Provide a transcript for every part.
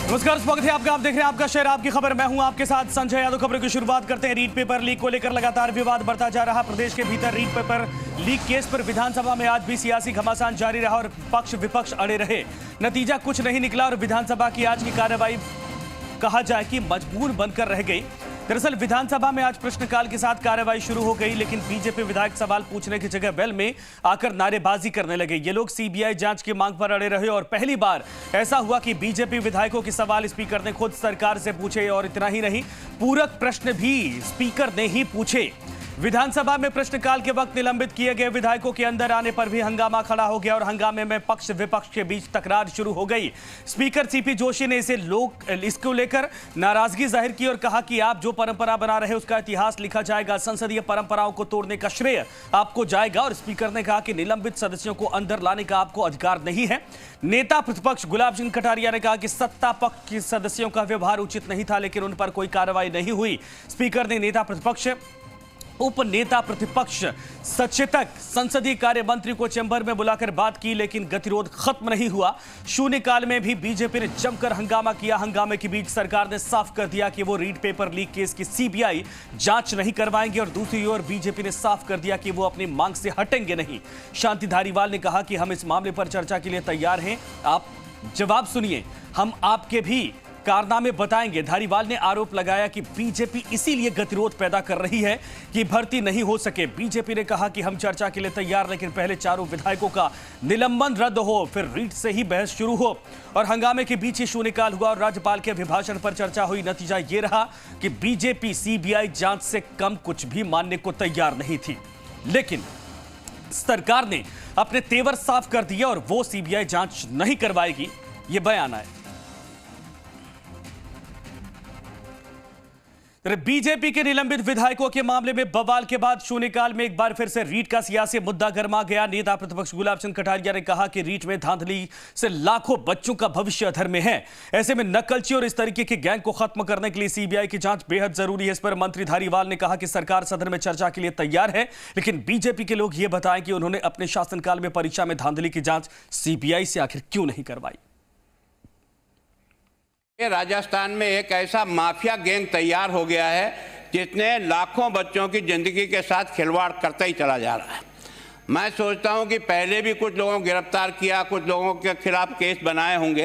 नमस्कार, स्वागत है आपका। आप देख रहे हैं आपका शहर आपकी खबर। मैं हूं आपके साथ संजय यादव। खबर की शुरुआत करते हैं। रीट पेपर लीक को लेकर लगातार विवाद बढ़ता जा रहा। प्रदेश के भीतर रीट पेपर लीक केस पर विधानसभा में आज भी सियासी घमासान जारी रहा और पक्ष विपक्ष अड़े रहे। नतीजा कुछ नहीं निकला और विधानसभा की आज की कार्यवाही कहा जाए कि मजबूर बनकर रह गई। दरअसल विधानसभा में आज प्रश्नकाल के साथ कार्यवाही शुरू हो गई, लेकिन बीजेपी विधायक सवाल पूछने की जगह वेल में आकर नारेबाजी करने लगे। ये लोग सीबीआई जांच की मांग पर अड़े रहे और पहली बार ऐसा हुआ कि बीजेपी विधायकों के सवाल स्पीकर ने खुद सरकार से पूछे। और इतना ही नहीं, पूरक प्रश्न भी स्पीकर ने ही पूछे। विधानसभा में प्रश्नकाल के वक्त निलंबित किए गए विधायकों के अंदर आने पर भी हंगामा खड़ा हो गया और हंगामे में पक्ष विपक्ष के बीच तकरार शुरू हो गई। स्पीकर सीपी जोशी ने इसको लेकर नाराजगी जाहिर की और कहा कि आप जो परंपरा बना रहे उसका इतिहास लिखा जाएगा। संसदीय परंपराओं को तोड़ने का श्रेय आपको जाएगा। और स्पीकर ने कहा कि निलंबित सदस्यों को अंदर लाने का आपको अधिकार नहीं है। नेता प्रतिपक्ष गुलाब चंद कटारिया ने कहा कि सत्ता पक्ष के सदस्यों का व्यवहार उचित नहीं था, लेकिन उन पर कोई कार्रवाई नहीं हुई। स्पीकर ने नेता प्रतिपक्ष, उप नेता प्रतिपक्ष, सचेतक, संसदीय कार्य मंत्री को चैम्बर में बुलाकर बात की, लेकिन गतिरोध खत्म नहीं हुआ। शून्यकाल में भी बीजेपी ने जमकर हंगामा किया। हंगामे के बीच सरकार ने साफ कर दिया कि वो रीट पेपर लीक केस की सीबीआई जांच नहीं करवाएंगे और दूसरी ओर बीजेपी ने साफ कर दिया कि वो अपनी मांग से हटेंगे नहीं। शांति धारीवाल ने कहा कि हम इस मामले पर चर्चा के लिए तैयार हैं, आप जवाब सुनिए, हम आपके भी कारनामे बताएंगे। धारीवाल ने आरोप लगाया कि बीजेपी इसीलिए गतिरोध पैदा कर रही है कि भर्ती नहीं हो सके। बीजेपी ने कहा कि हम चर्चा के लिए तैयार, लेकिन पहले चारों विधायकों का निलंबन रद्द हो, फिर रीट से ही बहस शुरू हो। और हंगामे के बीच ही शून्यकाल हुआ और राज्यपाल के अभिभाषण पर चर्चा हुई। नतीजा ये रहा कि बीजेपी सीबीआई जांच से कम कुछ भी मानने को तैयार नहीं थी, लेकिन सरकार ने अपने तेवर साफ कर दिए और वो सीबीआई जांच नहीं करवाएगी, ये बयान आया। बीजेपी के निलंबित विधायकों के मामले में बवाल के बाद शून्यकाल में एक बार फिर से रीट का सियासी मुद्दा गर्मा गया। नेता प्रतिपक्ष गुलाब चंद कटारिया ने कहा कि रीट में धांधली से लाखों बच्चों का भविष्य अधर में है। ऐसे में नकलची और इस तरीके के गैंग को खत्म करने के लिए सीबीआई की जांच बेहद जरूरी है। इस पर मंत्री धारीवाल ने कहा कि सरकार सदन में चर्चा के लिए तैयार है, लेकिन बीजेपी के लोग ये बताएं कि उन्होंने अपने शासनकाल में परीक्षा में धांधली की जांच सीबीआई से आखिर क्यों नहीं करवाई। राजस्थान में एक ऐसा माफिया गैंग तैयार हो गया है जिसने लाखों बच्चों की जिंदगी के साथ खिलवाड़ करता ही चला जा रहा है। मैं सोचता हूं कि पहले भी कुछ लोगों को गिरफ्तार किया, कुछ लोगों के खिलाफ केस बनाए होंगे।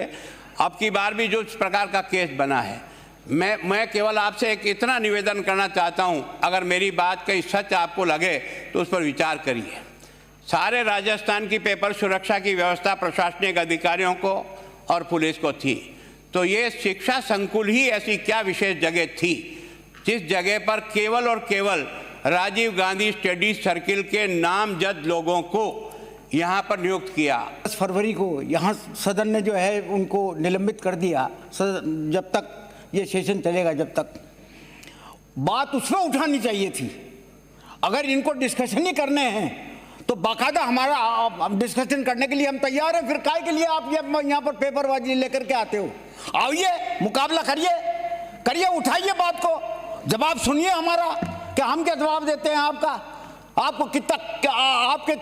अब की बार भी जो इस प्रकार का केस बना है, मैं केवल आपसे एक इतना निवेदन करना चाहता हूं, अगर मेरी बात कहीं सच आपको लगे तो उस पर विचार करिए। सारे राजस्थान की पेपर सुरक्षा की व्यवस्था प्रशासनिक अधिकारियों को और पुलिस को थी, तो ये शिक्षा संकुल ही ऐसी क्या विशेष जगह थी जिस जगह पर केवल और केवल राजीव गांधी स्टडी सर्किल के नामजद लोगों को यहाँ पर नियुक्त किया। 10 फरवरी को यहाँ सदन ने जो है उनको निलंबित कर दिया। जब तक ये सेशन चलेगा, जब तक बात उसमें उठानी चाहिए थी। अगर इनको डिस्कशन ही करने हैं तो बाकायदा हमारा डिस्कशन करने के लिए हम तैयार हैं। फिर काहे के लिए आप यहाँ पर पेपरबाजी लेकर के आते हो? आइए, मुकाबला करिए, उठाइए बात को, जवाब सुनिए हमारा, कि हम क्या जवाब देते हैं आपका। आपको कितना आपके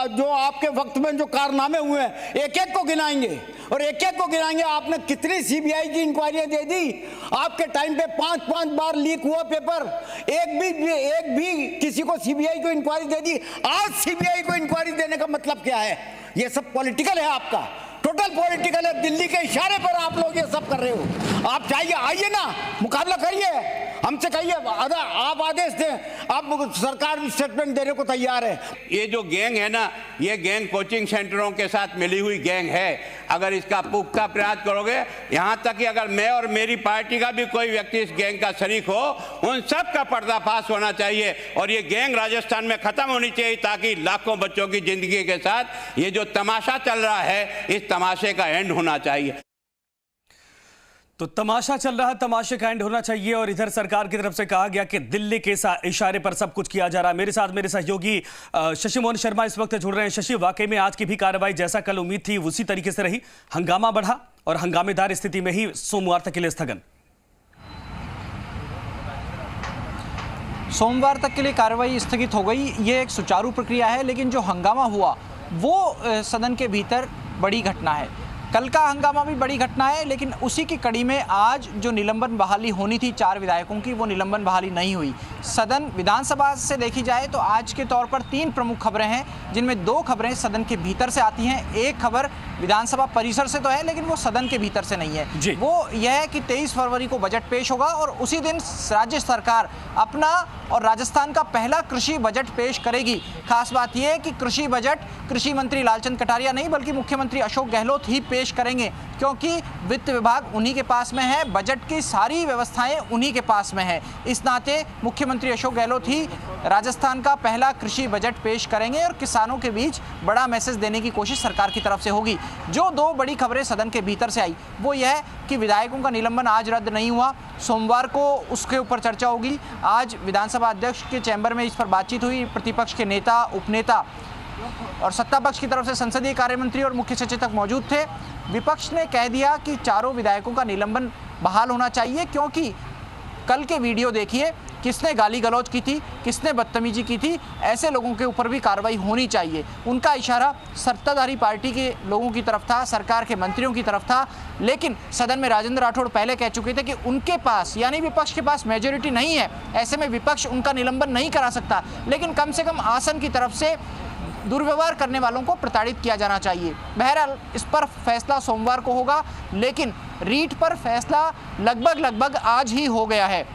जो आपके वक्त में जो कारनामे हुए हैं एक एक को गिनाएंगे और एक एक को गिनाएंगे। आपने कितनी सीबीआई की इंक्वायरी दे दी? आपके टाइम पे 5-5 बार लीक हुआ पेपर, एक भी किसी को सीबीआई को इंक्वायरी दे दी। आज सीबीआई को इंक्वायरी देने का मतलब क्या है? ये सब पॉलिटिकल है, आपका टोटल पॉलिटिकल है। दिल्ली के इशारे पर आप लोग ये सब कर रहे हो। आप चाहिए, आइए ना, मुकाबला करिए, हमसे कहिए, आप आदेश दें। आप सरकार स्टेटमेंट देने को तैयार है। ये जो गैंग है ना, ये गैंग कोचिंग सेंटरों के साथ मिली हुई गैंग है। अगर इसका पुख्ता प्रयास करोगे, यहाँ तक कि अगर मैं और मेरी पार्टी का भी कोई व्यक्ति इस गैंग का शरीक हो, उन सब का पर्दाफाश होना चाहिए और ये गैंग राजस्थान में खत्म होनी चाहिए, ताकि लाखों बच्चों की जिंदगी के साथ ये जो तमाशा चल रहा है, इस तमाशे का एंड होना चाहिए। तो तमाशा चल रहा है, तमाशे का एंड होना चाहिए। और इधर सरकार की तरफ से कहा गया कि दिल्ली के इशारे पर सब कुछ किया जा रहा है। मेरे साथ मेरे सहयोगी शशि मोहन शर्मा इस वक्त जुड़ रहे हैं। शशि, वाकई में आज की भी कार्रवाई जैसा कल उम्मीद थी उसी तरीके से रही? हंगामा बढ़ा और हंगामेदार स्थिति में ही सोमवार तक के लिए स्थगन। सोमवार तक के लिए कार्रवाई स्थगित हो गई। ये एक सुचारू प्रक्रिया है, लेकिन जो हंगामा हुआ वो सदन के भीतर बड़ी घटना है। कल का हंगामा भी बड़ी घटना है, लेकिन उसी की कड़ी में आज जो निलंबन बहाली होनी थी 4 विधायकों की, वो निलंबन बहाली नहीं हुई। सदन विधानसभा से देखी जाए तो आज के तौर पर 3 प्रमुख खबरें हैं, जिनमें 2 खबरें सदन के भीतर से आती हैं। एक खबर विधानसभा परिसर से तो है, लेकिन वो सदन के भीतर से नहीं है। वो यह है कि 23 फरवरी को बजट पेश होगा और उसी दिन राज्य सरकार अपना और राजस्थान का पहला कृषि बजट पेश करेगी। खास बात यह है कि कृषि बजट कृषि मंत्री लालचंद कटारिया नहीं, बल्कि मुख्यमंत्री अशोक गहलोत ही पेश करेंगे, क्योंकि वित्त विभाग उन्हीं के पास में है, बजट की सारी व्यवस्थाएं उन्हीं के पास में है। इस नाते मुख्यमंत्री अशोक गहलोत ही राजस्थान का पहला कृषि बजट पेश करेंगे और किसानों के बीच बड़ा मैसेज देने की कोशिश सरकार की तरफ से होगी। जो 2 बड़ी खबरें सदन के भीतर से आई वो यह कि विधायकों का निलंबन आज रद्द नहीं हुआ, सोमवार को उसके ऊपर चर्चा होगी। आज विधानसभा अध्यक्ष के चैम्बर में इस पर बातचीत हुई। प्रतिपक्ष के नेता, उपनेता और सत्ता पक्ष की तरफ से संसदीय कार्य मंत्री और मुख्य सचेतक मौजूद थे। विपक्ष ने कह दिया कि चारों विधायकों का निलंबन बहाल होना चाहिए, क्योंकि कल के वीडियो देखिए, किसने गाली गलौज की थी, किसने बदतमीजी की थी, ऐसे लोगों के ऊपर भी कार्रवाई होनी चाहिए। उनका इशारा सत्ताधारी पार्टी के लोगों की तरफ था, सरकार के मंत्रियों की तरफ था। लेकिन सदन में राजेंद्र राठौड़ पहले कह चुके थे कि उनके पास यानी विपक्ष के पास मेजोरिटी नहीं है, ऐसे में विपक्ष उनका निलंबन नहीं करा सकता, लेकिन कम से कम आसन की तरफ से दुर्व्यवहार करने वालों को प्रताड़ित किया जाना चाहिए। बहरहाल इस पर फैसला सोमवार को होगा, लेकिन रीट पर फैसला लगभग आज ही हो गया है।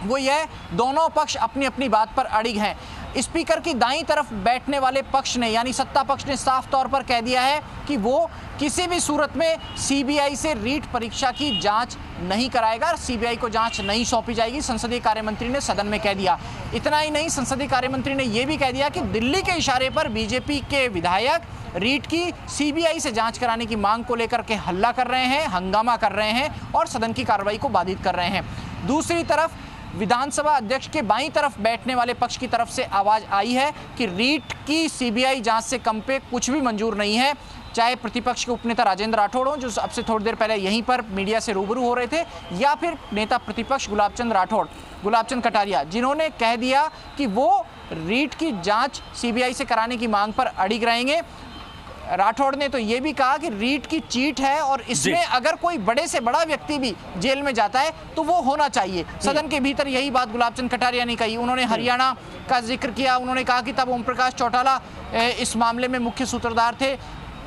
वो यह दोनों पक्ष अपनी अपनी बात पर अड़िग हैं। स्पीकर की दाईं तरफ बैठने वाले पक्ष ने यानी सत्ता पक्ष ने साफ तौर पर कह दिया है कि वो किसी भी सूरत में सीबीआई से रीट परीक्षा की जांच नहीं कराएगा, सीबीआई को जांच नहीं सौंपी जाएगी। संसदीय कार्य मंत्री ने सदन में कह दिया। इतना ही नहीं, संसदीय कार्य मंत्री ने यह भी कह दिया कि दिल्ली के इशारे पर बीजेपी के विधायक रीट की सीबीआई से जांच कराने की मांग को लेकर के हल्ला कर रहे हैं, हंगामा कर रहे हैं और सदन की कार्रवाई को बाधित कर रहे हैं। दूसरी तरफ विधानसभा अध्यक्ष के बाईं तरफ बैठने वाले पक्ष की तरफ से आवाज आई है कि रीट की सीबीआई जांच से कम पे कुछ भी मंजूर नहीं है, चाहे प्रतिपक्ष के उपनेता राजेंद्र राठौड़ हों, जो अब से थोड़ी देर पहले यहीं पर मीडिया से रूबरू हो रहे थे, या फिर नेता प्रतिपक्ष गुलाबचंद कटारिया, जिन्होंने कह दिया कि वो रीट की जांच सीबीआई से कराने की मांग पर अड़िग रहेंगे। राठौड़ ने तो ये भी कहा कि रीट की चीट है और इसमें अगर कोई बड़े से बड़ा व्यक्ति भी जेल में जाता है तो वो होना चाहिए। सदन के भीतर यही बात गुलाबचंद कटारिया ने कही। उन्होंने हरियाणा का जिक्र किया। उन्होंने कहा कि तब ओम प्रकाश चौटाला इस मामले में मुख्य सूत्रधार थे।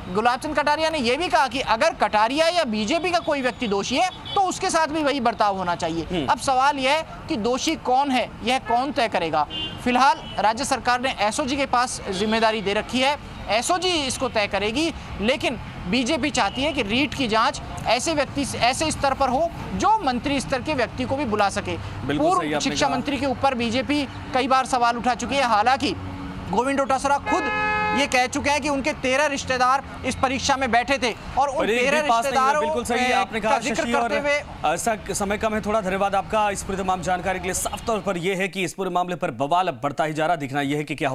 गुलाबचंद कटारिया ने यह भी कहा कि अगर कटारिया या बीजेपी का कोई व्यक्ति दोषी है तो उसके साथ भी वही बर्ताव होना चाहिए। अब सवाल यह है कि दोषी कौन है, यह कौन तय करेगा। फिलहाल राज्य सरकार ने एसओजी के पास जिम्मेदारी दे रखी है, एसओजी इसको तय करेगी। लेकिन बीजेपी चाहती है कि रीट की जांच ऐसे स्तर पर हो जो मंत्री स्तर के व्यक्ति को भी बुला सके। पूर्व शिक्षा मंत्री के ऊपर बीजेपी कई बार सवाल उठा चुकी है। हालांकि गोविंद डोटासरा खुद ये कह चुके हैं कि उनके 13 रिश्तेदार इस परीक्षा में बैठे थे और उन 13 रिश्तेदारों बिल्कुल सही आपने कहा शशि, और ऐसा समय कम है, थोड़ा धन्यवाद आपका इस पूरी तमाम जानकारी के लिए। साफ तौर पर यह है कि इस पूरे मामले पर बवाल अब बढ़ता ही जा रहा। दिखना यह है कि क्या